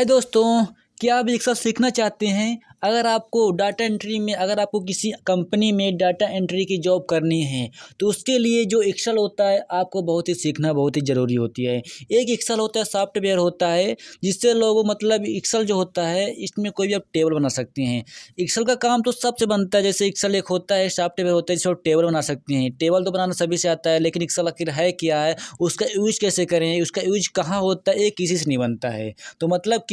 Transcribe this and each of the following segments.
हाय दोस्तों, क्या आप एक्सेल सीखना चाहते हैं? अगर आपको डाटा एंट्री में अगर आपको किसी कंपनी में डाटा एंट्री की जॉब करनी है, तो उसके लिए जो एक्सेल होता है आपको बहुत ही सीखना बहुत ही ज़रूरी होती है। एक एक्सेल होता है, सॉफ्टवेयर होता है, जिससे लोग मतलब एक्सेल जो होता है इसमें कोई भी आप टेबल बना सकते हैं। एक्सेल का काम तो सबसे बनता है, जैसे एक्सेल एक होता है, सॉफ्टवेयर होता है जिससे आप टेबल बना सकते हैं। टेबल तो बनाना सभी से आता है, लेकिन एक्सेल आखिर है क्या है, उसका यूज़ कैसे करें, उसका यूज़ कहाँ होता है, ये किसी से नहीं बनता है। तो मतलब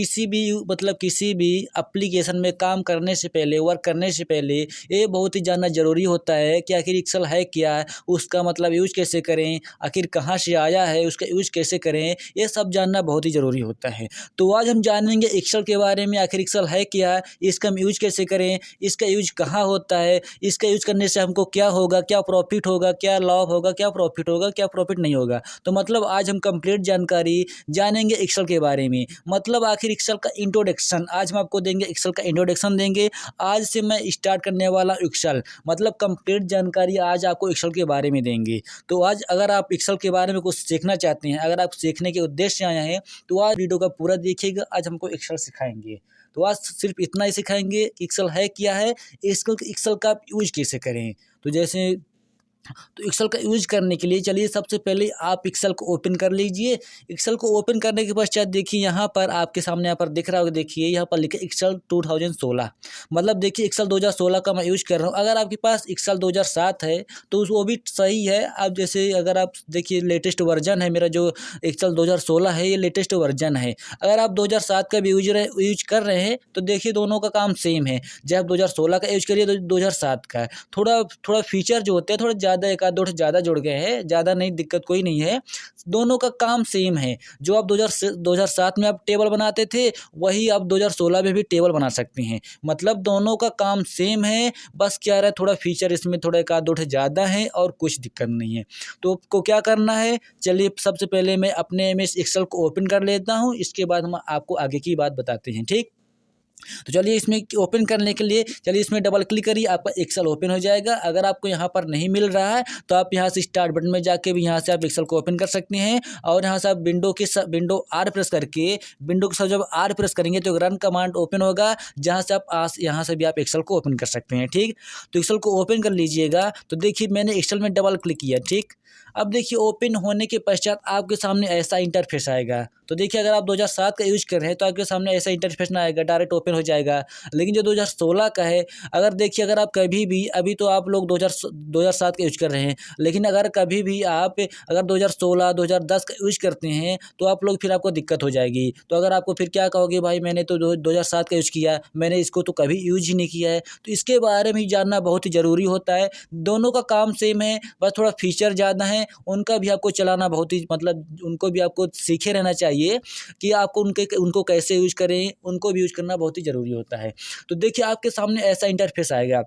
किसी भी एप्लीकेशन में काम करने से पहले, वर्क करने से पहले ये बहुत ही जानना ज़रूरी होता है कि आखिर एक्सेल है क्या है, उसका मतलब यूज़ कैसे करें, आखिर कहाँ से आया है, उसका यूज़ कैसे करें, ये सब जानना बहुत ही ज़रूरी होता है। तो आज हम जानेंगे एक्सेल के बारे में, आखिर एक्सेल है क्या है, इसका हम यूज़ कैसे करें, इसका यूज़ कहाँ होता है, इसका यूज़ करने से हमको क्या होगा, क्या प्रॉफ़िट होगा, क्या लाभ होगा, क्या प्रॉफ़िट होगा, क्या प्रॉफ़िट नहीं होगा। तो मतलब आज हम कंप्लीट जानकारी जानेंगे एक्सेल के बारे में। मतलब आखिर एक्सेल का इंट्रोडक्शन आज हम आपको देंगे, एक्सेल का इंट्रोडक्शन देंगे। आज से मैं स्टार्ट करने वाला एक्सेल, मतलब कंप्लीट जानकारी आज आपको एक्सेल के बारे में देंगे। तो आज अगर आप एक्सेल के बारे में कुछ सीखना चाहते हैं, अगर आप सीखने के उद्देश्य से आए हैं, तो आज वीडियो का पूरा देखिएगा। आज हमको एक्सेल सिखाएंगे। तो आज सिर्फ इतना ही सिखाएंगे कि एक्सेल है क्या है, एक्सेल का आप यूज कैसे करें। तो जैसे तो एक्सेल का यूज करने के लिए चलिए सबसे पहले आप एक्सेल को ओपन कर लीजिए। एक्सेल को ओपन करने के पश्चात देखिए यहाँ पर आपके सामने यहाँ पर दिख रहा होगा, देखिए यहाँ पर लिखा एक्सेल 2016। मतलब देखिए एक्सेल 2016 का मैं यूज कर रहा हूँ। अगर आपके पास एक्सेल 2007 है तो वो भी सही है। आप जैसे अगर आप देखिए लेटेस्ट वर्जन है मेरा जो एक्सेल 2016 है, ये लेटेस्ट वर्जन है। अगर आप 2007 का भी यूज कर रहे हैं तो देखिए दोनों का काम सेम है। जब आप 2016 का यूज करिए तो 2007 का है। थोड़ा थोड़ा फीचर जो होते हैं थोड़ा ज़्यादा, एक आध दो ज़्यादा जुड़ गए हैं, ज़्यादा नहीं, दिक्कत कोई नहीं है। दोनों का काम सेम है। जो आप 2007 में आप टेबल बनाते थे, वही आप 2016 में भी टेबल बना सकते हैं। मतलब दोनों का काम सेम है, बस क्या है थोड़ा फीचर इसमें थोड़ा एक आध दो ज़्यादा है और कुछ दिक्कत नहीं है। तो आपको क्या करना है, चलिए सबसे पहले मैं अपने एमएस एक्सेल को ओपन कर लेता हूँ, इसके बाद हम आपको आगे की बात बताते हैं, ठीक। तो चलिए इसमें ओपन करने के लिए चलिए इसमें डबल क्लिक करिए, आपका एक्सेल ओपन हो जाएगा। अगर आपको यहाँ पर नहीं मिल रहा है तो आप यहाँ से स्टार्ट बटन में जाके भी यहाँ से आप एक्सेल को ओपन कर सकते हैं। और यहाँ से आप विंडो आर प्रेस करके, विंडो के साथ जब आर प्रेस करेंगे तो रन कमांड ओपन होगा, जहाँ से आप यहाँ से भी आप एक्सेल को ओपन कर सकते हैं, ठीक। तो एक्सेल को ओपन कर लीजिएगा। तो देखिए मैंने एक्सेल में डबल क्लिक किया, ठीक। अब देखिए ओपन होने के पश्चात आपके सामने ऐसा इंटरफेस आएगा। तो देखिए अगर आप 2007 का यूज कर रहे हैं तो आपके सामने ऐसा इंटरफेस ना आएगा, डायरेक्ट ओपन हो जाएगा। लेकिन जो 2016 का है, अगर देखिए अगर आप कभी भी, अभी तो आप लोग 2007 का यूज कर रहे हैं, लेकिन अगर कभी भी आप अगर 2016 2010 का यूज करते हैं तो आप लोग फिर आपको दिक्कत हो जाएगी। तो अगर आपको फिर क्या कहोगे, भाई मैंने तो 2007 का यूज किया, मैंने इसको तो कभी यूज ही नहीं किया है। तो इसके बारे में जानना बहुत ही ज़रूरी होता है। दोनों का काम सेम है, बस थोड़ा फीचर ज़्यादा है, उनका भी आपको चलाना बहुत ही, मतलब उनको भी आपको सीखे रहना चाहिए कि आपको उनको कैसे यूज करें, उनको भी यूज करना बहुत ही ज़रूरी होता है। तो देखिए आपके सामने ऐसा इंटरफेस आएगा।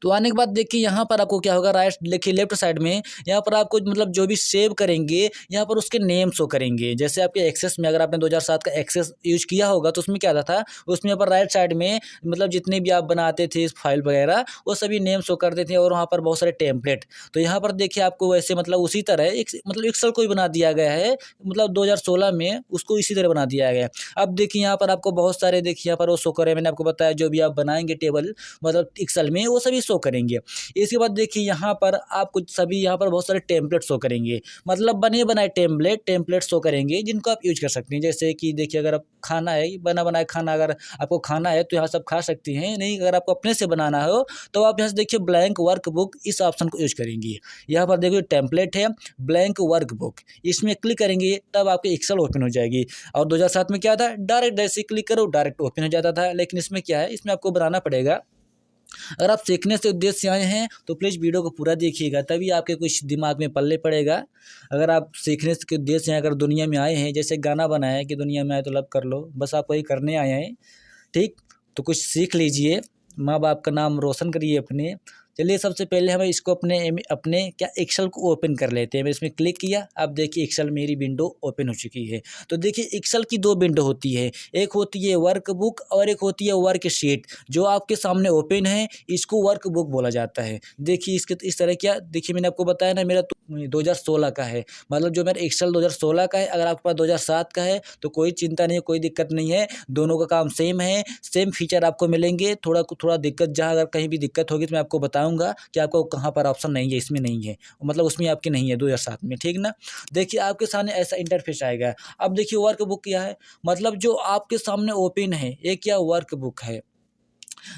तो आने के बाद देखिए यहाँ पर आपको क्या होगा, राइट देखिए लेफ्ट साइड में यहाँ पर आपको मतलब जो भी सेव करेंगे यहाँ पर उसके नेम शो करेंगे। जैसे आपके एक्सेस में अगर आपने 2007 का एक्सेस यूज किया होगा तो उसमें क्या आता था, उसमें यहाँ पर राइट साइड में मतलब जितने भी आप बनाते थे फाइल वगैरह वो सभी नेम शो करते थे, और वहाँ पर बहुत सारे टेम्पलेट। तो यहाँ पर देखिए आपको वैसे मतलब उसी तरह मतलब एक्सेल को भी बना दिया गया है, मतलब 2016 में उसको इसी तरह बना दिया गया है। अब देखिए यहाँ पर आपको बहुत सारे, देखिए यहाँ पर वो शो करे, मैंने आपको बताया जो भी आप बनाएंगे टेबल मतलब एक्सेल में वो सभी शो करेंगे। इसके बाद देखिए यहाँ पर आपको सभी यहाँ पर बहुत सारे टेम्पलेट शो करेंगे, मतलब बने बनाए टेम्पलेट शो करेंगे जिनको आप यूज कर सकते हैं। जैसे कि देखिए अगर आप खाना है, बना बनाया खाना अगर आपको खाना है तो यहाँ सब खा सकते हैं, नहीं अगर आपको अपने से बनाना हो तो आप यहाँ से देखिए ब्लैंक वर्कबुक, इस ऑप्शन को यूज करेंगे। यहाँ पर देखिए टेम्पलेट है ब्लैंक वर्कबुक, इसमें क्लिक करेंगे तब आपकी एक्सेल ओपन हो जाएगी। और 2007 में क्या था, डायरेक्ट जैसे क्लिक करो डायरेक्ट ओपन हो जाता था, लेकिन इसमें क्या है, इसमें आपको बनाना पड़ेगा। अगर आप सीखने से उद्देश्य से आए हैं तो प्लीज़ वीडियो को पूरा देखिएगा, तभी आपके कुछ दिमाग में पल्ले पड़ेगा। अगर आप सीखने के उद्देश्य से अगर दुनिया में आए हैं, जैसे गाना बना है कि दुनिया में आए तो लव कर लो, बस आप वही करने आए हैं, ठीक। तो कुछ सीख लीजिए, माँ बाप का नाम रोशन करिए अपने। चलिए सबसे पहले हम इसको अपने अपने क्या एक्सेल को ओपन कर लेते हैं। मैं इसमें क्लिक किया, अब देखिए एक्सेल मेरी विंडो ओपन हो चुकी है। तो देखिए एक्सेल की दो विंडो होती है, एक होती है वर्कबुक और एक होती है वर्कशीट। जो आपके सामने ओपन है इसको वर्कबुक बोला जाता है। देखिए इसके इस तरह क्या, देखिए मैंने आपको बताया ना, मेरा तो 2016 का है, मतलब जो मेरा एक्सेल 2016 का है। अगर आपके पास 2007 का है तो कोई चिंता नहीं है, कोई दिक्कत नहीं है, दोनों का काम सेम है, सेम फीचर आपको मिलेंगे। थोड़ा दिक्कत, जहाँ अगर कहीं भी दिक्कत होगी तो मैं आपको बताऊंगा कि आपको कहाँ पर ऑप्शन नहीं है, इसमें नहीं है, मतलब उसमें आपकी नहीं है 2007 में, ठीक ना। देखिए आपके सामने ऐसा इंटरफेस आएगा। अब देखिए वर्कबुक क्या है, मतलब जो आपके सामने ओपन है ये क्या वर्कबुक है।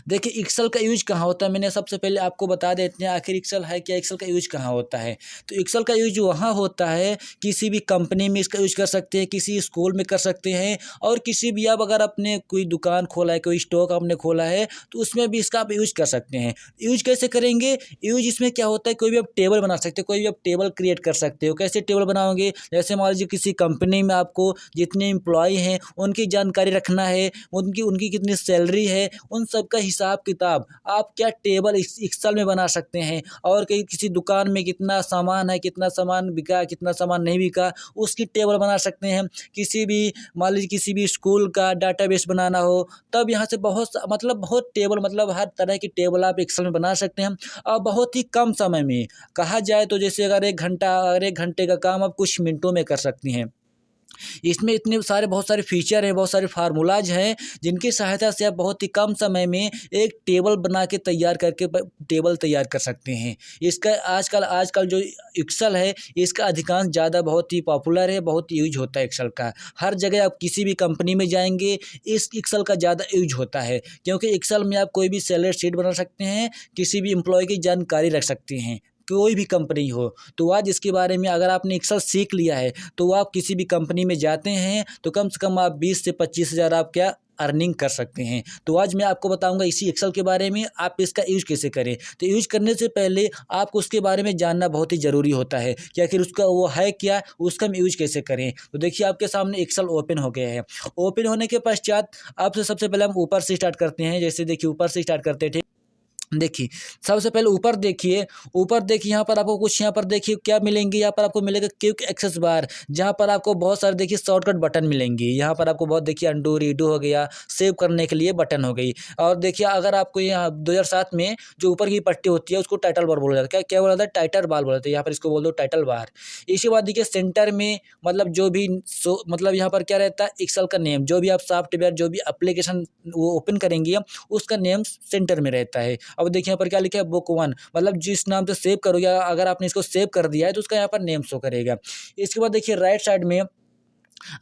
देखिए एक्सेल का यूज कहाँ होता है, मैंने सबसे पहले आपको बता देते हैं आखिर एक्सेल है क्या, एक्सेल का यूज कहाँ होता है। तो एक्सेल का यूज वहाँ होता है, किसी भी कंपनी में इसका यूज कर सकते हैं, किसी स्कूल में कर सकते हैं, और किसी भी आप अगर अपने कोई दुकान खोला है, कोई स्टोर आपने खोला है तो उसमें भी इसका आप यूज कर सकते हैं। यूज कैसे करेंगे, यूज इसमें क्या होता है, कोई भी आप टेबल बना सकते हो, कोई भी आप टेबल क्रिएट कर सकते हो। कैसे टेबल बनाओगे, जैसे मान लीजिए किसी कंपनी में आपको जितने एम्प्लॉय हैं उनकी जानकारी रखना है, उनकी उनकी कितनी सैलरी है, उन सब का हिसाब किताब आप क्या टेबल एक्सेल में बना सकते हैं। और कहीं किसी दुकान में कितना सामान है, कितना सामान बिका, कितना सामान नहीं बिका, उसकी टेबल बना सकते हैं। किसी भी मान लीजिए किसी भी स्कूल का डाटाबेस बनाना हो, तब यहाँ से मतलब बहुत टेबल, मतलब हर तरह की टेबल आप एक्सेल में बना सकते हैं, और बहुत ही कम समय में। कहा जाए तो जैसे अगर एक घंटे का काम आप कुछ मिनटों में कर सकती हैं। इसमें इतने सारे बहुत सारे फीचर हैं, बहुत सारे फार्मूलाज हैं, जिनकी सहायता से आप बहुत ही कम समय में एक टेबल बना के तैयार करके टेबल तैयार कर सकते हैं। इसका आजकल जो एक्सेल है इसका अधिकांश ज़्यादा बहुत ही पॉपुलर है, बहुत यूज होता है एक्सेल का। हर जगह आप किसी भी कंपनी में जाएंगे इस एक्सेल का ज़्यादा यूज होता है, क्योंकि एक्सेल में आप कोई भी सैलरी शीट बना सकते हैं, किसी भी एम्प्लॉय की जानकारी रख सकते हैं, कोई भी कंपनी हो। तो आज इसके बारे में अगर आपने एक्सेल सीख लिया है तो आप किसी भी कंपनी में जाते हैं तो कम से कम आप 20 से 25 हज़ार आप क्या अर्निंग कर सकते हैं। तो आज मैं आपको बताऊंगा इसी एक्सेल के बारे में, आप इसका यूज कैसे करें। तो यूज करने से पहले आपको उसके बारे में जानना बहुत ही ज़रूरी होता है कि आखिर उसका वो है क्या, उसका हम यूज कैसे करें। तो देखिए आपके सामने एक्सेल ओपन हो गया है। ओपन होने के पश्चात आपसे सबसे पहले हम ऊपर से स्टार्ट करते हैं। जैसे देखिए ऊपर से स्टार्ट करते थे, देखिए सबसे पहले ऊपर देखिए, यहाँ पर आपको कुछ, यहाँ पर देखिए क्या मिलेंगे, यहाँ पर आपको मिलेगा क्विक एक्सेस बार, जहाँ पर आपको बहुत सारे देखिए शॉर्टकट बटन मिलेंगे। यहाँ पर आपको बहुत देखिए अंडू रीडू हो गया, सेव करने के लिए बटन हो गई। और देखिए अगर आपको यहाँ 2007 में जो ऊपर की पट्टी होती है उसको टाइटल बार बोला जाता है। क्या बोला जाता है, टाइटल बार बोला जाता है, यहाँ पर इसको बोल दो टाइटल बार। इसके बाद देखिए सेंटर में मतलब जो भी मतलब यहाँ पर क्या रहता है, एक्सेल का नेम, जो भी आप सॉफ्टवेयर जो भी एप्लीकेशन वो ओपन करेंगे उसका नेम सेंटर में रहता है। अब देखिए यहाँ पर क्या लिखा है, बुक 1, मतलब जिस नाम से सेव करोगे, अगर आपने इसको सेव कर दिया है तो उसका यहाँ पर नेम शो करेगा। इसके बाद देखिए राइट साइड में,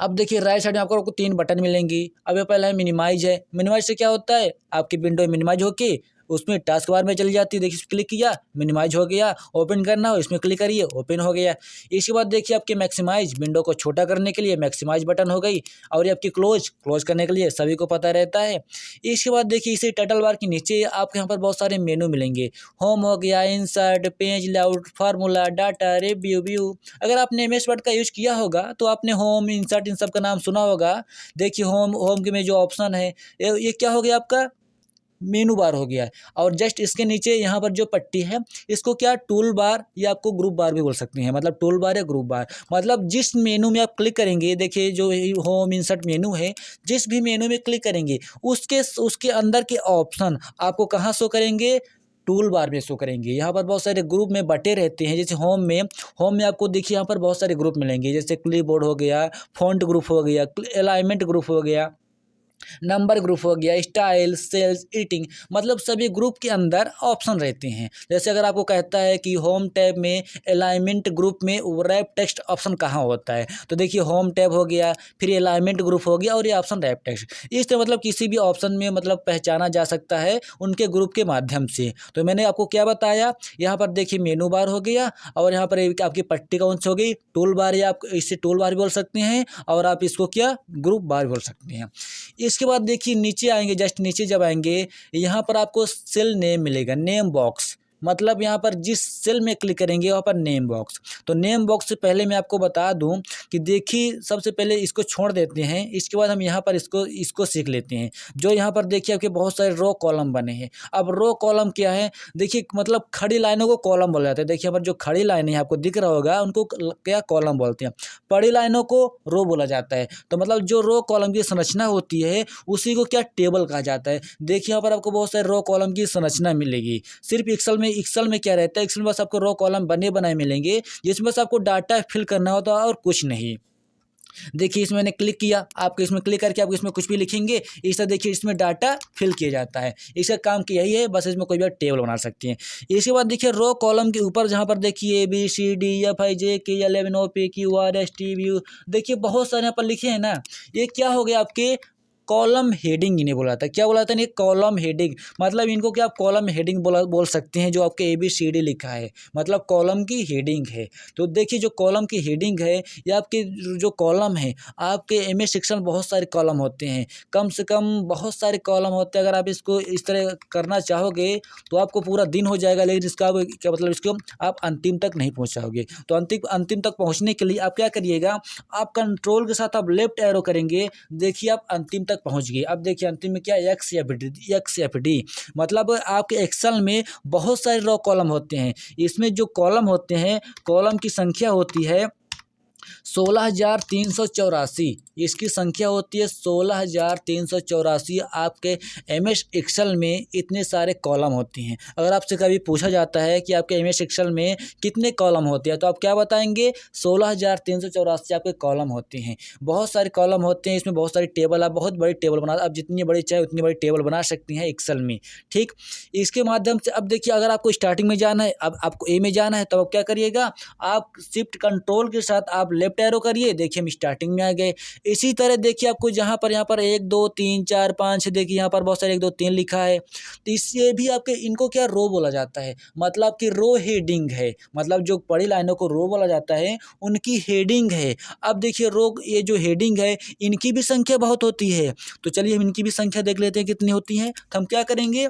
अब देखिए राइट साइड में आपको 3 बटन मिलेंगी। अब ये पहला है मिनिमाइज है। मिनिमाइज से क्या होता है, आपकी विंडो मिनिमाइज होके उसमें टास्क बार में चली जाती है। देखिए क्लिक किया, मिनिमाइज हो गया, ओपन करना हो इसमें क्लिक करिए, ओपन हो गया। इसके बाद देखिए आपके मैक्सिमाइज, विंडो को छोटा करने के लिए मैक्सिमाइज बटन हो गई, और ये आपकी क्लोज करने के लिए सभी को पता रहता है। इसके बाद देखिए इसी टाइटल बार के नीचे आपके यहाँ पर बहुत सारे मेनू मिलेंगे। होम हो गया, insert, page layout, formula, data, review, view. अगर आपने एमएस वर्ड का यूज किया होगा तो आपने होम, इंसर्ट इन सब का नाम सुना होगा। देखिए होम के में जो ऑप्शन है ये क्या हो गया, आपका मेनू बार हो गया है। और जस्ट इसके नीचे यहाँ पर जो पट्टी है इसको क्या टूल बार या आपको ग्रुप बार भी बोल सकते हैं, मतलब टूल बार या ग्रुप बार, मतलब जिस मेनू में आप क्लिक करेंगे, देखिए जो होम इंसर्ट मेनू है, जिस भी मेनू में क्लिक करेंगे उसके अंदर के ऑप्शन आपको कहाँ शो करेंगे, टूल बार में शो करेंगे। यहाँ पर बहुत सारे ग्रुप में बटे रहते हैं। जैसे होम में आपको देखिए यहाँ पर बहुत सारे ग्रुप मिलेंगे, जैसे क्लिपबोर्ड हो गया, फॉन्ट ग्रुप हो गया, अलाइनमेंट ग्रुप हो गया, नंबर ग्रुप हो गया, स्टाइल, सेल्स, एडिटिंग, मतलब सभी ग्रुप के अंदर ऑप्शन रहते हैं। जैसे अगर आपको कहता है कि होम टैब में अलाइनमेंट ग्रुप में रैप टेक्स्ट ऑप्शन कहाँ होता है, तो देखिए होम टैब हो गया, फिर अलाइनमेंट ग्रुप हो गया, और ये ऑप्शन रैप टेक्स्ट। इस तरह मतलब किसी भी ऑप्शन में मतलब पहचाना जा सकता है उनके ग्रुप के माध्यम से। तो मैंने आपको क्या बताया, यहाँ पर देखिए मेनू बार हो गया, और यहाँ पर आपकी पट्टी कौन सी हो गई, टूल बार, या आप इसे टूल बार भी बोल सकते हैं, और आप इसको क्या ग्रुप बार बोल सकते हैं। इसके बाद देखिए नीचे आएंगे, जस्ट नीचे जब आएंगे यहाँ पर आपको सेल नेम मिलेगा, नेम बॉक्स। मतलब यहाँ पर जिस सेल में क्लिक करेंगे वहाँ पर नेम बॉक्स। तो नेम बॉक्स से पहले मैं आपको बता दूँ कि देखिए सबसे पहले इसको छोड़ देते हैं, इसके बाद हम यहाँ पर इसको सीख लेते हैं। जो यहाँ पर देखिए आपके बहुत सारे रो कॉलम बने हैं। अब रो कॉलम क्या है, देखिए मतलब खड़ी लाइनों को कॉलम बोला जाता है। देखिए यहाँ पर जो खड़ी लाइनें आपको दिख रहा होगा उनको क्या कॉलम बोलते हैं, पड़ी लाइनों को रो बोला जाता है। तो मतलब जो रो कॉलम की संरचना होती है उसी को क्या टेबल कहा जाता है। देखिए यहाँ पर आपको बहुत सारे रो कॉलम की संरचना मिलेगी। सिर्फ एक्सेल में क्या रहता है, एक्सेल में बस आपको रो कॉलम बने बनाए मिलेंगे जिसमें बस आपको डाटा फिल करना होता है और कुछ नहीं। देखिए इसमें मैंने क्लिक किया, आपको इसमें क्लिक करके आप इसमें कुछ भी लिखेंगे, इस तरह देखिए इसमें डाटा फिल किया जाता है। इसका काम यही है, बस इसमें कोई भी टेबल बना सकते हैं। इसके बाद देखिए रो कॉलम के ऊपर जहाँ पर देखिए ABCDEFGHKLMNOPQRSTU देखिए बहुत सारे यहाँ पर लिखे हैं ना, ये क्या हो गया आपके कॉलम हेडिंग इन्हें बोला था। क्या बोला था इन्हें, कॉलम हेडिंग। मतलब इनको क्या आप कॉलम हेडिंग बोल सकते हैं। जो आपके ABCD लिखा है मतलब कॉलम की हेडिंग है। तो देखिए जो कॉलम की हेडिंग है या आपके जो कॉलम है, आपके MS सेक्शन में बहुत सारे कॉलम होते हैं, कम से कम बहुत सारे कॉलम होते हैं। अगर आप इसको इस तरह करना चाहोगे तो आपको पूरा दिन हो जाएगा, लेकिन इसका क्या मतलब इसको आप अंतिम तक नहीं पहुँच पाओगे। तो अंतिम तक पहुँचने के लिए आप क्या करिएगा, आप कंट्रोल के साथ आप लेफ्ट एरो करेंगे, देखिए आप अंतिम तक पहुंच गए। अब देखिए अंतिम में क्या XFD मतलब आपके एक्सेल में बहुत सारे रो कॉलम होते हैं। इसमें जो कॉलम होते हैं, कॉलम की संख्या होती है 16,384। इसकी संख्या होती है 16,384। आपके MS एक्सेल में इतने सारे कॉलम होते हैं। अगर आपसे कभी पूछा जाता है कि आपके MS एक्सेल में कितने कॉलम होते हैं तो आप क्या बताएंगे, 16,384 आपके कॉलम होते हैं। बहुत सारे कॉलम होते हैं, इसमें बहुत सारी टेबल, आप बहुत बड़ी टेबल बना, आप जितनी बड़ी चाहे उतनी बड़ी टेबल बना सकती हैं एक्सेल में। ठीक, इसके माध्यम से अब देखिए अगर आपको स्टार्टिंग में जाना है, अब आपको A में जाना है, तो आप क्या करिएगा, आप शिफ्ट कंट्रोल के साथ आप लेफ्ट एरो करिए। देखिए हम स्टार्टिंग में आ गए। इसी तरह देखिए आपको यहाँ पर 1 2 3 4 5 देखिए यहाँ पर बहुत सारे 1 2 3 लिखा है। तो इससे भी आपके इनको क्या रो बोला जाता है, मतलब कि रो हेडिंग है। मतलब जो बड़ी लाइनों को रो बोला जाता है उनकी हेडिंग है। अब देखिए ये जो हेडिंग है इनकी भी संख्या बहुत होती है। तो चलिए हम इनकी भी संख्या देख लेते हैं कितनी होती है। तो हम क्या करेंगे,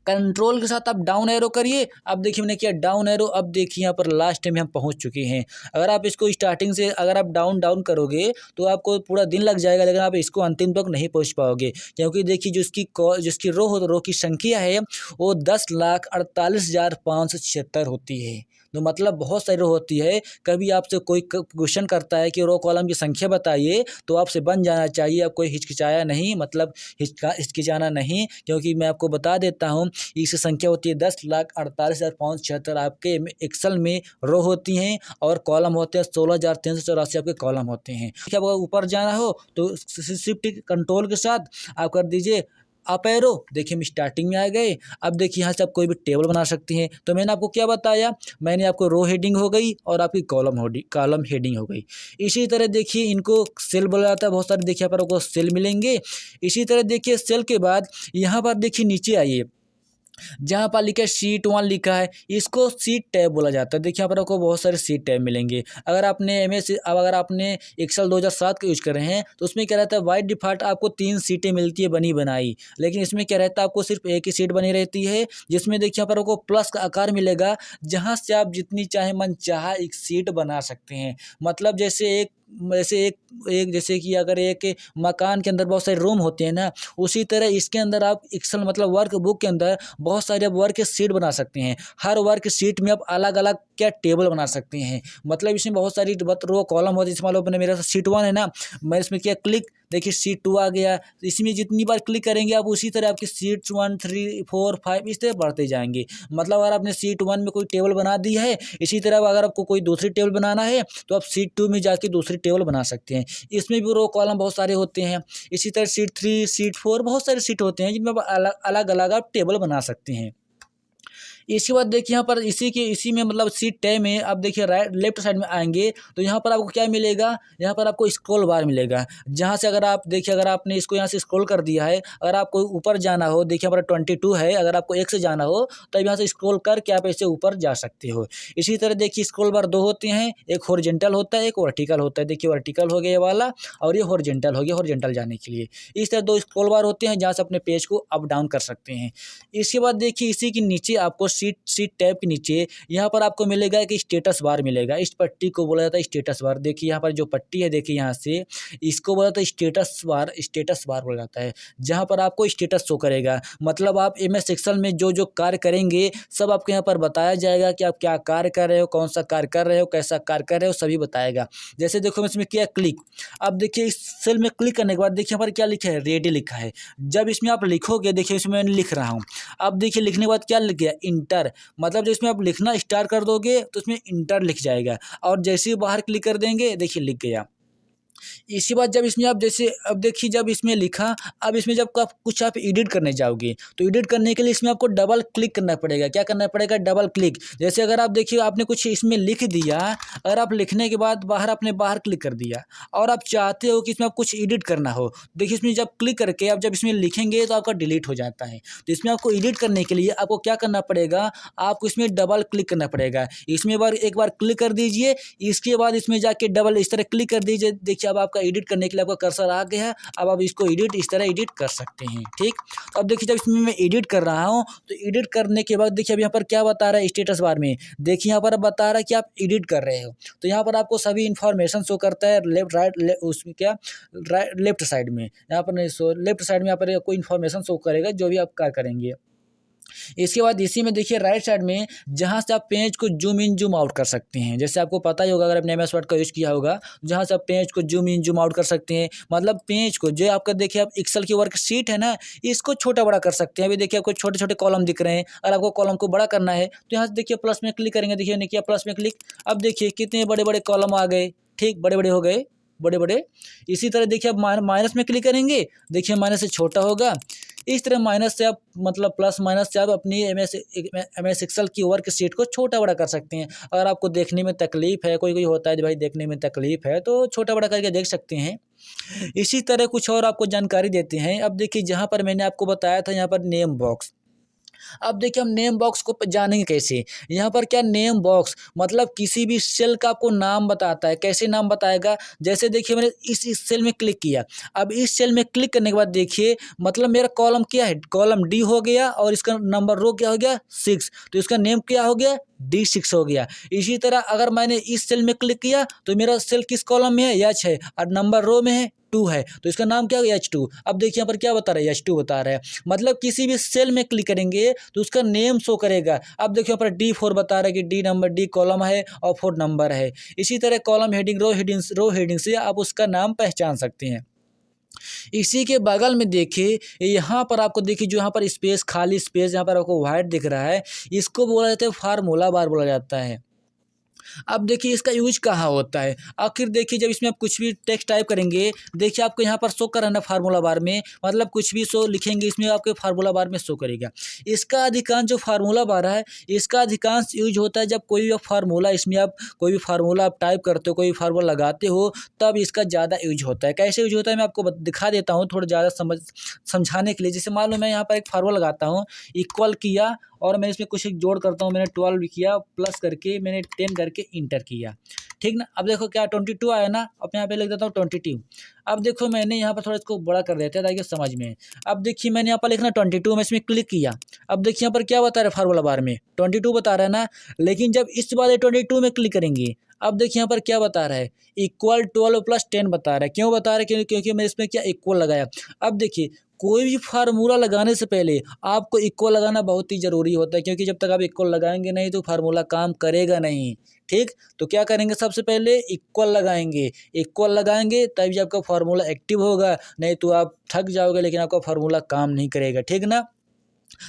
कंट्रोल के साथ आप डाउन एरो करिए। अब देखिए मैंने किया डाउन एरो, अब देखिए यहाँ पर लास्ट में हम पहुँच चुके हैं। अगर आप इसको स्टार्टिंग से अगर आप डाउन करोगे तो आपको पूरा दिन लग जाएगा, लेकिन आप इसको अंतिम तक नहीं पहुँच पाओगे। क्योंकि देखिए जिसकी रो की संख्या है वो 10,48,576 होती है। तो मतलब बहुत सारी रो होती है। कभी आपसे कोई क्वेश्चन करता है कि रो कॉलम की संख्या बताइए तो आपसे बन जाना चाहिए, आप कोई हिचकिचाया नहीं, मतलब हिचकिचाना नहीं। क्योंकि मैं आपको बता देता हूँ इसकी संख्या होती है 10,48,576। आपके एक्सेल में रो होती हैं और कॉलम होते हैं 16,384 आपके कॉलम होते हैं। ठीक है, आपको ऊपर जाना हो तो शिफ्ट कंट्रोल के साथ आप कर दीजिए अप एरो। देखिए हम स्टार्टिंग में आ गए। अब देखिए यहाँ से आप कोई भी टेबल बना सकती हैं। तो मैंने आपको क्या बताया, मैंने आपको रो हेडिंग हो गई और आपकी कॉलम हेडिंग हो गई। इसी तरह देखिए इनको सेल बोला जाता है। बहुत सारे देखिए यहाँ पर आपको सेल मिलेंगे। इसी तरह देखिए सेल के बाद यहाँ पर देखिए नीचे आइए, जहाँ पर लिखा है शीट 1 लिखा है, इसको शीट टैब बोला जाता है। देखिए यहाँ पर आपको बहुत सारे शीट टैब मिलेंगे। अगर आपने एक्सेल 2007 का यूज कर रहे हैं तो उसमें क्या रहता है, बाय डिफॉल्ट आपको 3 सीटें मिलती है बनी बनाई। लेकिन इसमें क्या रहता है, आपको सिर्फ एक ही सीट बनी रहती है, जिसमें देखिए यहाँ पर आपको प्लस का आकार मिलेगा, जहाँ से आप जितनी चाहे मन चाहा एक सीट बना सकते हैं। मतलब जैसे जैसे कि अगर एक मकान के अंदर बहुत सारे रूम होते हैं ना, उसी तरह इसके अंदर आप एक्सेल मतलब वर्क बुक के अंदर बहुत सारे आप वर्क शीट बना सकते हैं। हर वर्क शीट में आप अलग अलग क्या टेबल बना सकते हैं। मतलब इसमें बहुत सारी रो कॉलम होती है। जैसे मान लो मेरा शीट 1 है ना, मैं इसमें किया क्लिक, देखिए शीट 2 आ गया। इसमें जितनी बार क्लिक करेंगे आप उसी तरह आपकी शीट 1 3 4 5 इस तरह बढ़ते जाएंगे। मतलब अगर आपने शीट 1 में कोई टेबल बना दी है, इसी तरह अगर आपको कोई दूसरी टेबल बनाना है तो आप शीट 2 में जाके दूसरी टेबल बना सकते हैं। इसमें भी रो कॉलम बहुत सारे होते हैं। इसी तरह शीट 3 शीट 4 बहुत सारे शीट होते हैं जिनमें अलग अलग आप टेबल बना सकते हैं। इसके बाद देखिए यहाँ पर इसी में मतलब सीट टैब में आप देखिए लेफ्ट साइड में आएंगे तो यहाँ पर आपको क्या मिलेगा, यहाँ पर आपको स्क्रॉल बार मिलेगा। जहाँ से अगर आपने इसको यहाँ से स्क्रॉल कर दिया है, अगर आपको ऊपर जाना हो, देखिए यहाँ पर 22 है, अगर आपको 1 से जाना हो तो यहाँ से स्क्रॉल करके आप ऐसे ऊपर जा सकते हो। इसी तरह देखिए स्क्रॉल बार 2 होते हैं, एक हॉरिजॉन्टल होता है, एक वर्टिकल होता है। देखिए वर्टिकल हो गया ये वाला और ये हॉरिजॉन्टल हो गया, हॉरिजॉन्टल जाने के लिए इस तरह 2 स्क्रॉल बार होते हैं जहाँ से अपने पेज को अप डाउन कर सकते हैं। इसके बाद देखिए इसी के नीचे आपको सीट टैब के नीचे यहाँ पर आपको मिलेगा कि स्टेटस बार मिलेगा। इस पट्टी को बोला जाता है स्टेटस बार। देखिए यहाँ पर जो पट्टी है, देखिए यहाँ से इसको बोला जाता है स्टेटस बार बोला जाता है, जहाँ पर आपको स्टेटस शो करेगा। मतलब आप एमएस एक्सेल में जो जो कार्य करेंगे सब आपको यहाँ पर बताया जाएगा कि आप क्या कार्य कर रहे हो, कौन सा कार्य कर रहे हो, कैसा कार्य कर रहे हो, सभी बताएगा। जैसे देखो मैं इसमें किया क्लिक। अब देखिए इस सेल में क्लिक करने के बाद देखिए यहाँ पर क्या लिखा है, रेडी लिखा है। जब इसमें आप लिखोगे, देखिए इसमें मैं लिख रहा हूँ। अब देखिए लिखने के बाद क्या लिख गया, इंटर। मतलब जो इसमें आप लिखना स्टार्ट कर दोगे तो इसमें इंटर लिख जाएगा, और जैसे ही बाहर क्लिक कर देंगे देखिए लिख गया। इसी बात जब इसमें आप जैसे अब देखिए जब इसमें लिखा, अब इसमें जब आप कुछ आप एडिट करने जाओगे तो एडिट करने के लिए इसमें आपको डबल क्लिक करना पड़ेगा। क्या करना पड़ेगा, डबल क्लिक। जैसे अगर आप देखिए आपने कुछ इसमें लिख दिया, अगर आप लिखने के बाद आपने बाहर क्लिक कर दिया और आप चाहते हो कि इसमें आप कुछ एडिट करना हो, देखिए इसमें जब क्लिक करके आप जब इसमें लिखेंगे तो आपका डिलीट हो जाता है। तो इसमें आपको एडिट करने के लिए आपको क्या करना पड़ेगा, आपको इसमें डबल क्लिक करना पड़ेगा। इसमें एक बार क्लिक कर दीजिए, इसके बाद इसमें जाके डबल इस तरह क्लिक कर दीजिए। देखिए अब आपका एडिट करने के लिए आपका कर्सर आ गया है। अब आप इसको इस तरह एडिट कर सकते हैं। ठीक, तो अब देखिए जब इसमें मैं एडिट कर रहा हूँ तो एडिट करने के बाद देखिए अब यहाँ पर क्या बता रहा है, स्टेटस बार में देखिए यहाँ पर बता रहा है कि आप एडिट कर रहे हो। तो यहाँ पर आपको सभी इन्फॉर्मेशन शो करता है उसमें क्या लेफ्ट साइड में, यहाँ पर नहीं शो, लेफ्ट साइड में यहाँ पर कोई इन्फॉर्मेशन शो करेगा जो भी आप कार्य करेंगे। इसके बाद इसी में देखिए राइट साइड में जहाँ से आप पेज को जूम इन जूम आउट कर सकते हैं। जैसे आपको पता ही होगा अगर आपने एमएस वर्ड का यूज़ किया होगा, जहाँ से आप पेज को जूम इन जूम आउट कर सकते हैं। मतलब पेज को जो आपका देखिए आप एक्सेल की वर्कशीट है ना, इसको छोटा बड़ा कर सकते हैं। अभी देखिए आपको छोटे छोटे कॉलम दिख रहे हैं, अगर आपको कॉलम को बड़ा करना है तो यहाँ से देखिए प्लस में क्लिक करेंगे। देखिए मैंने किया प्लस में क्लिक, अब देखिए कितने बड़े बड़े कॉलम आ गए। ठीक, बड़े बड़े हो गए, बड़े बड़े। इसी तरह देखिए अब माइनस में क्लिक करेंगे, देखिए माइनस से छोटा होगा। इस तरह माइनस से आप मतलब प्लस माइनस से आप अपनी एमएस एक्सेल की वर्कशीट को छोटा बड़ा कर सकते हैं। अगर आपको देखने में तकलीफ है, कोई होता है जो भाई देखने में तकलीफ है, तो छोटा बड़ा करके देख सकते हैं। इसी तरह कुछ और आपको जानकारी देते हैं। अब देखिए जहाँ पर मैंने आपको बताया था यहाँ पर नेम बॉक्स। अब देखिए हम नेम बॉक्स को जानेंगे कैसे। यहाँ पर क्या नेम बॉक्स मतलब किसी भी सेल का आपको नाम बताता है। कैसे नाम बताएगा, जैसे देखिए मैंने इस सेल में क्लिक किया। अब इस सेल में क्लिक करने के बाद देखिए मतलब मेरा कॉलम क्या है, कॉलम डी हो गया और इसका नंबर रो क्या हो गया 6, तो इसका नेम क्या हो गया D6 हो गया। इसी तरह अगर मैंने इस सेल में क्लिक किया तो मेरा सेल किस कॉलम में है, H है, और नंबर रो में है 2 है, तो इसका नाम क्या है H2। अब देखिए यहाँ पर क्या बता रहा है, H2 बता रहा है। मतलब किसी भी सेल में क्लिक करेंगे तो उसका नेम शो करेगा। अब देखिए यहाँ पर D4 बता रहा है कि D कॉलम है और 4 नंबर है। इसी तरह कॉलम हेडिंग रो हेडिंग से आप उसका नाम पहचान सकते हैं। इसी के बगल में देखिए यहाँ पर आपको देखिए जो यहाँ पर स्पेस खाली स्पेस यहाँ पर आपको व्हाइट दिख रहा है, इसको बोला जाता है फार्मूला बार बोला जाता है। अब देखिए इसका यूज कहाँ होता है, आखिर देखिए जब इसमें आप कुछ भी टेक्स्ट टाइप करेंगे देखिए आपको यहाँ पर शो कर ना फार्मूला बार में, मतलब कुछ भी शो लिखेंगे इसमें आपके फार्मूला बार में शो करेगा। इसका अधिकांश जो फार्मूला बार है इसका अधिकांश यूज होता है जब कोई भी फार्मूला इसमें आप कोई भी फार्मूला आप टाइप करते हो, कोई भी फार्मूला लगाते हो, तब इसका ज़्यादा यूज होता है। कैसे यूज होता है मैं आपको दिखा देता हूँ थोड़ा ज़्यादा समझाने के लिए। जैसे मान लो मैं यहाँ पर एक फार्मूला लगाता हूँ, इक्वल किया और मैं इसमें कुछ एक जोड़ करता हूँ, मैंने 12 किया प्लस करके मैंने 10 करके इंटर किया। ठीक ना, अब देखो क्या 22 आया ना, अब यहाँ पे लिख देता हूँ 22। अब देखो मैंने यहाँ पर थोड़ा इसको बड़ा कर देते हैं ताकि समझ में। अब देखिए मैंने यहाँ पर लिखना 22, मैं इसमें क्लिक किया। अब देखिए यहाँ पर क्या बता रहा है फार्मूला बार में 22 बता रहा है ना, लेकिन जब इस वाले 22 में क्लिक करेंगे अब देखिए यहाँ पर क्या बता रहा है, इक्वल 12 प्लस 10 बता रहा है। क्यों बता रहा है, क्योंकि मैं इसमें क्या इक्वल लगाया। अब देखिए कोई भी फार्मूला लगाने से पहले आपको इक्वल लगाना बहुत ही ज़रूरी होता है, क्योंकि जब तक आप इक्वल लगाएंगे नहीं तो फार्मूला काम करेगा नहीं। ठीक, तो क्या करेंगे, सबसे पहले इक्वल लगाएंगे तभी आपका फार्मूला एक्टिव होगा, नहीं तो आप थक जाओगे लेकिन आपका फार्मूला काम नहीं करेगा। ठीक ना,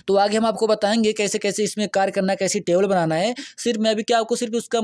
तो आगे हम आपको बताएंगे कैसे कैसे इसमें कार्य करना है, कैसी टेबल बनाना है। सिर्फ मैं भी क्या आपको सिर्फ उसका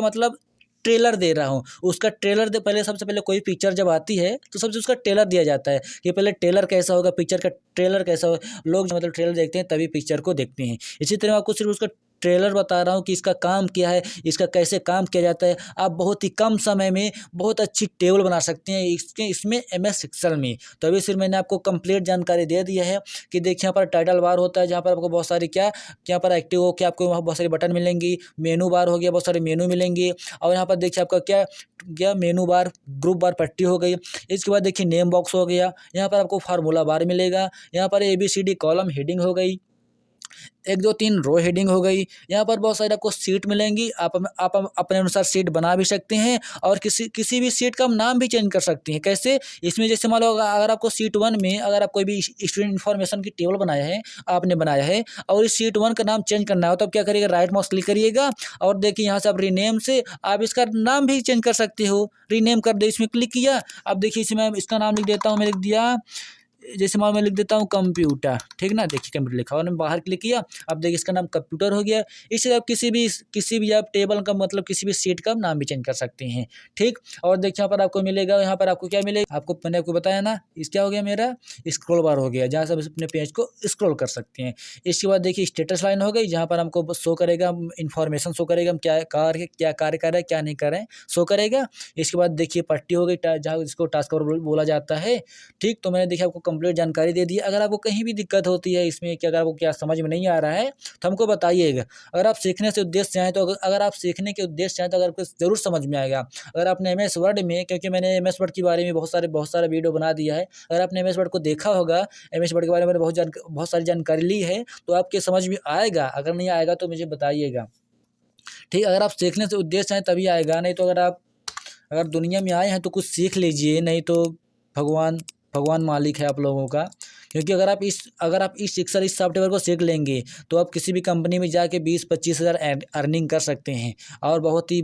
मतलब ट्रेलर दे रहा हूँ। उसका ट्रेलर दे पहले, सबसे पहले कोई पिक्चर जब आती है तो सबसे उसका ट्रेलर दिया जाता है कि पहले ट्रेलर कैसा होगा, पिक्चर का ट्रेलर कैसा होगा। लोग मतलब ट्रेलर देखते हैं तभी पिक्चर को देखते हैं। इसी तरह आपको सिर्फ उसका ट्रेलर बता रहा हूँ कि इसका काम क्या है, इसका कैसे काम किया जाता है। आप बहुत ही कम समय में बहुत अच्छी टेबल बना सकते हैं इसमें एमएस एक्सेल में। तो अभी सिर्फ मैंने आपको कंप्लीट जानकारी दे दिया है कि देखिए यहाँ पर टाइटल बार होता है जहाँ पर आपको बहुत सारी यहाँ पर एक्टिव हो क्या आपको वहाँ बहुत सारी बटन मिलेंगी। मेनू बार हो गया, बहुत सारे मेनू मिलेंगे। और यहाँ पर देखिए आपका क्या मेनू बार, ग्रुप बार पट्टी हो गई। इसके बाद देखिए नेम बॉक्स हो गया, यहाँ पर आपको फार्मूला बार मिलेगा। यहाँ पर ABCD कॉलम हेडिंग हो गई। 1 2 3 रो हेडिंग हो गई। यहाँ पर बहुत सारी आपको सीट मिलेंगी, आप अपने अनुसार सीट बना भी सकते हैं और किसी भी सीट का नाम भी चेंज कर सकते हैं। कैसे? इसमें जैसे मान लो अगर आपको सीट 1 में अगर आप कोई भी स्टूडेंट इन्फॉर्मेशन की टेबल बनाया है, आपने बनाया है और इस सीट 1 का नाम चेंज करना हो तो आप क्या करिएगा, राइट माउस क्लिक करिएगा और देखिए यहाँ से आप रीनेम से आप इसका नाम भी चेंज कर सकते हो। रीनेम कर दे, इसमें क्लिक किया। अब देखिए इसमें इसका नाम लिख देता हूँ, मैं लिख दिया जैसे मान मैं लिख देता हूँ कंप्यूटर, ठीक ना। देखिए कंप्यूटर लिखा और मैं बाहर क्लिक किया, अब देखिए इसका नाम कंप्यूटर हो गया। इससे आप किसी भी आप टेबल का मतलब किसी भी सीट का नाम भी चेंज कर सकते हैं, ठीक। और देखिए यहाँ पर आपको मिलेगा, यहाँ पर आपको क्या मिलेगा, मैंने आपको बताया ना, इस क्या हो गया मेरा स्क्रॉल बार हो गया, जहाँ से आप अपने पेज को स्क्रॉल कर सकते हैं। इसके बाद देखिए स्टेटस लाइन हो गई, जहाँ पर हमको शो करेगा इन्फॉर्मेशन, शो करेगा हम क्या कार्य कर रहे हैं, क्या नहीं कर रहे हैं, शो करेगा। इसके बाद देखिए पट्टी हो गई, जहाँ जिसको टास्क बोला जाता है, ठीक। तो मैंने देखिए आपको कंप्लीट जानकारी दे दी। अगर आपको कहीं भी दिक्कत होती है इसमें कि अगर आपको क्या समझ में नहीं आ रहा है तो हमको बताइएगा। अगर आप सीखने से उद्देश्य से आए तो अगर आप सीखने के उद्देश्य से आए तो अगर आपको ज़रूर समझ में आएगा। अगर आपने एमएस वर्ड में, क्योंकि मैंने एमएस वर्ड के बारे में बहुत सारे वीडियो बना दिया है, अगर आपने एमएस वर्ड को देखा होगा, एमएस वर्ड के बारे में मैंने बहुत सारी जानकारी ली है, तो आपके समझ में आएगा। अगर नहीं आएगा तो मुझे बताइएगा, ठीक। अगर आप सीखने से उद्देश्य आए तभी आएगा, नहीं तो अगर दुनिया में आए हैं तो कुछ सीख लीजिए, नहीं तो भगवान भगवान मालिक है आप लोगों का। क्योंकि अगर आप इस एक्सेल इस सॉफ्टवेयर को सीख लेंगे तो आप किसी भी कंपनी में जाके 20-25 हज़ार अर्निंग कर सकते हैं और बहुत ही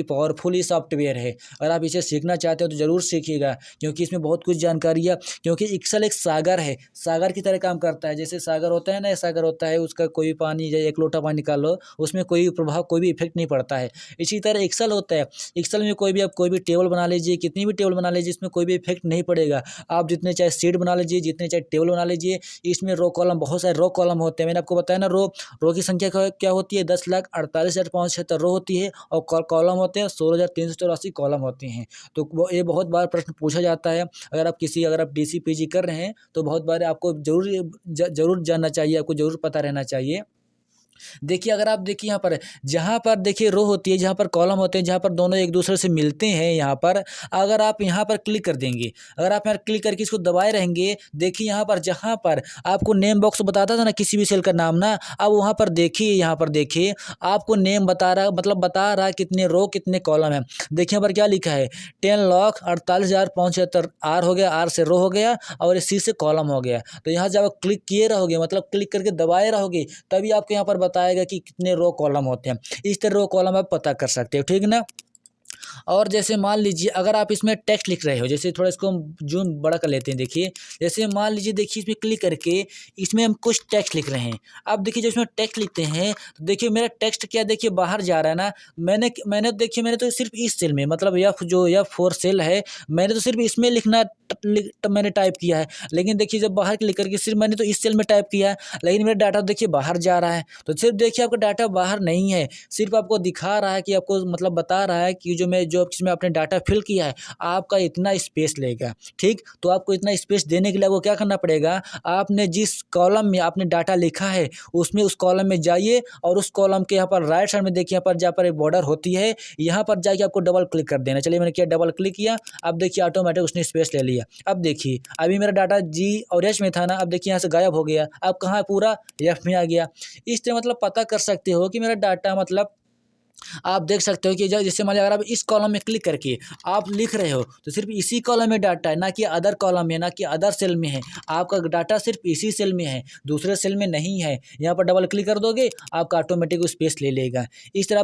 पावरफुल ये सॉफ्टवेयर है। अगर आप इसे सीखना चाहते हो तो ज़रूर सीखिएगा, क्योंकि इसमें बहुत कुछ जानकारी है। क्योंकि एक्सेल एक सागर है, सागर की तरह काम करता है। जैसे सागर होता है ना, सागर होता है, उसका कोई पानी, जैसे 1 लोटा पानी निकालो, उसमें कोई प्रभाव, कोई भी इफेक्ट नहीं पड़ता है। इसी तरह एक्सेल होता है। एक्सेल में आप कोई भी टेबल बना लीजिए, कितनी भी टेबल बना लीजिए, इसमें कोई भी इफेक्ट नहीं पड़ेगा। आप जितने चाहे शीट बना लीजिए, जितने चाहे टेबल बना लीजिए। इसमें रो कॉलम, बहुत सारे रो कॉलम होते हैं। मैंने आपको बताया ना, रो की संख्या क्या होती है, 10,48,576 रो होती है और कॉलम होते हैं 16,384 कॉलम होते हैं। तो ये बहुत बार प्रश्न पूछा जाता है। अगर आप डीसी पीजी कर रहे हैं तो बहुत बार आपको जरूर जानना चाहिए, आपको जरूर पता रहना चाहिए। देखिए अगर आप देखिए यहाँ पर, जहाँ पर देखिए रो होती है, जहाँ पर कॉलम होते हैं, जहाँ पर दोनों एक दूसरे से मिलते हैं, यहाँ पर अगर आप यहाँ पर क्लिक कर देंगे, अगर आप यहाँ क्लिक करके इसको दबाए रहेंगे, देखिए यहाँ पर जहाँ पर आपको नेम बॉक्स बताता था ना किसी भी सेल का नाम ना, अब वहाँ पर देखिए, यहाँ पर देखिए आपको नेम बता रहा, मतलब बता रहा कितने रो कितने कॉलम है। देखिए यहाँ पर क्या लिखा है, 10,48,576 आर हो गया, आर से रो हो गया और सी से कॉलम हो गया। तो यहाँ जब आप क्लिक किए रहोगे, मतलब क्लिक करके दबाए रहोगे, तभी आपको यहाँ पर बताएगा कि कितने रो कॉलम होते हैं। इस तरह रो कॉलम आप पता कर सकते हो, ठीक ना। और जैसे मान लीजिए अगर आप इसमें टेक्स्ट लिख रहे हो, जैसे थोड़ा इसको हम जूम बड़ा कर लेते हैं। देखिए जैसे मान लीजिए, देखिए इसमें क्लिक करके इसमें हम कुछ टेक्स्ट लिख रहे हैं। अब देखिए जब इसमें टेक्स्ट लिखते हैं तो देखिए मेरा टेक्स्ट क्या, देखिए बाहर जा रहा है ना। मैंने तो सिर्फ इस सेल में, मतलब F4 सेल है, मैंने तो सिर्फ इसमें मैंने टाइप किया है। लेकिन देखिए जब बाहर क्लिक करके सिर्फ मैंने तो इस सेल में टाइप किया है, लेकिन मेरा डाटा देखिए बाहर जा रहा है। तो सिर्फ देखिए आपका डाटा बाहर नहीं है, सिर्फ आपको दिखा रहा है कि आपको मतलब बता रहा है कि जो इसमें आपने डाटा फिल किया है आपका इतना स्पेस लेगा, ठीक। तो आपको इतना स्पेस देने के लिए आपको क्या करना पड़ेगा, आपने जिस कॉलम में आपने डाटा लिखा है उसमें उस कॉलम में जाइए और उस कॉलम के यहाँ पर राइट साइड में देखिए, यहाँ पर जहाँ पर एक बॉर्डर होती है, यहाँ पर जाके आपको डबल क्लिक कर देना। चलिए मैंने किया, डबल क्लिक किया, अब देखिए ऑटोमेटिक उसने स्पेस ले लिया। अब देखिए अभी मेरा डाटा जी और एच में था ना, अब देखिए यहाँ से गायब हो गया, अब कहाँ पूरा एफ में आ गया। इस तरह मतलब पता कर सकते हो कि मेरा डाटा, मतलब आप देख सकते हो कि जैसे मान लीजिए अगर आप इस कॉलम में क्लिक करके आप लिख रहे हो तो सिर्फ इसी कॉलम में डाटा है, ना कि अदर कॉलम में, ना कि अदर सेल में है। आपका डाटा सिर्फ इसी सेल में है, दूसरे सेल में नहीं है। यहाँ पर डबल क्लिक कर दोगे, आपका ऑटोमेटिक स्पेस ले लेगा। इस तरह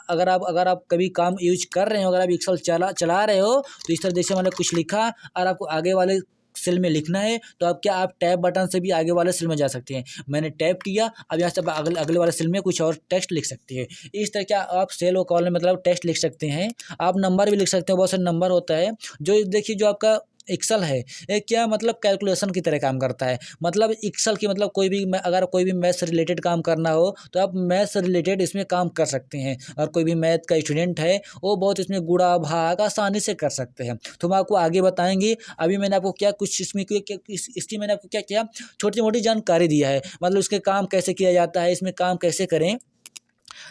अगर आप कभी काम यूज कर रहे हो, अगर आप एक्सेल चला रहे हो तो इस तरह जैसे मैंने कुछ लिखा और आपको आगे वाले सेल में लिखना है तो आप टैब बटन से भी आगे वाले सेल में जा सकते हैं। मैंने टैप किया, अब यहाँ से अगले वाले सेल में कुछ और टेक्स्ट लिख सकते हैं। इस तरह क्या आप सेल और कॉलम में मतलब टेक्स्ट लिख सकते हैं। आप नंबर भी लिख सकते हैं, बहुत सारे नंबर होता है। जो देखिए जो आपका एक्सेल है ये क्या मतलब कैलकुलेशन की तरह काम करता है। मतलब एक्सेल की मतलब अगर कोई भी मैथ से रिलेटेड काम करना हो तो आप मैथ से रिलेटेड इसमें काम कर सकते हैं। और कोई भी मैथ का स्टूडेंट है वो बहुत इसमें गुणा भाग आसानी से कर सकते हैं। तो हम आपको आगे बताएंगे। अभी मैंने आपको क्या कुछ इसकी मैंने आपको क्या किया, छोटी मोटी जानकारी दिया है, मतलब इसके काम कैसे किया जाता है, इसमें काम कैसे करें।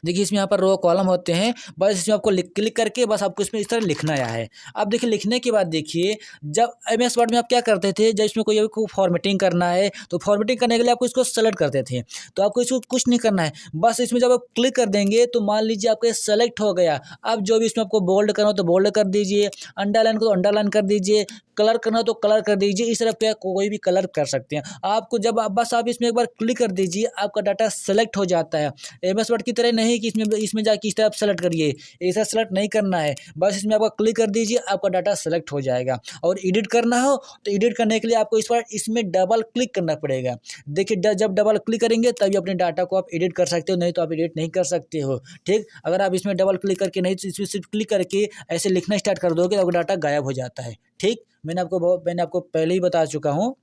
देखिए इसमें यहाँ पर रो कॉलम होते हैं, बस इसमें आपको क्लिक करके बस आपको इसमें इस तरह लिखना है। अब देखिए लिखने के बाद देखिए, जब एमएस वर्ड में आप क्या करते थे, जब इसमें कोई फॉर्मेटिंग करना है तो फॉर्मेटिंग करने के लिए आपको इसको सेलेक्ट करते थे। तो आपको इसको कुछ नहीं करना है, बस इसमें जब आप क्लिक कर देंगे तो मान लीजिए आपका ये सेलेक्ट हो गया। अब जो भी इसमें आपको बोल्ड करना हो तो बोल्ड कर दीजिए, अंडरलाइन को तो अंडरलाइन कर दीजिए, कलर करना हो तो कलर कर दीजिए। इस तरह का कोई भी कलर कर सकते हैं। आपको जब बस आप इसमें एक बार क्लिक कर दीजिए, आपका डाटा सेलेक्ट हो जाता है। एमएस वर्ड की तरह नहीं कि इसमें जाके इस तरह आप सेलेक्ट करिए, ऐसा सेलेक्ट नहीं करना है। बस इसमें आपका क्लिक कर दीजिए, आपका डाटा सेलेक्ट हो जाएगा। और एडिट करना हो तो एडिट करने के लिए आपको इस बार इसमें डबल क्लिक करना पड़ेगा। देखिए जब डबल क्लिक करेंगे तभी अपने डाटा को आप एडिट कर सकते हो, नहीं तो आप एडिट नहीं कर सकते हो। ठीक, अगर आप इसमें डबल क्लिक करके नहीं तो इसमें सिर्फ क्लिक करके ऐसे लिखना स्टार्ट कर दोगे तो आपका डाटा गायब हो जाता है। ठीक, मैंने आपको पहले ही बता चुका हूँ।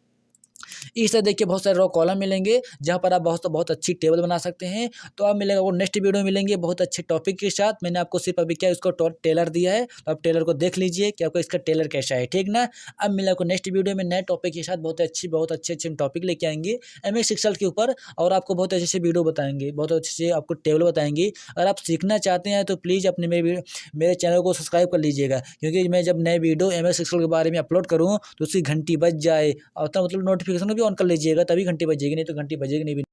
इस तरह देखिए बहुत सारे रो कॉलम मिलेंगे जहाँ पर आप बहुत अच्छी टेबल बना सकते हैं। तो आप मिलेगा वो नेक्स्ट वीडियो में मिलेंगे बहुत अच्छे टॉपिक के साथ। मैंने आपको सिर्फ अभी क्या इसको टेलर दिया है, तो आप टेलर को देख लीजिए कि आपको इसका टेलर कैसा है। ठीक ना, अब मिले आपको नेक्स्ट वीडियो में नए टॉपिक के साथ बहुत अच्छे टॉपिक लेके आएंगे एमएस एक्सेल के ऊपर, और आपको बहुत अच्छे से वीडियो बताएंगे, बहुत अच्छे से आपको टेबल बताएंगे। अगर आप सीखना चाहते हैं तो प्लीज़ अपने मेरे चैनल को सब्सक्राइब कर लीजिएगा, क्योंकि मैं जब नए वीडियो एमएस एक्सेल के बारे में अपलोड करूँ तो उसकी घंटी बज जाए, और मतलब नोटिफिकेशन भी ऑन कर लीजिएगा, तभी घंटी बजेगी, नहीं तो घंटी बजेगी नहीं।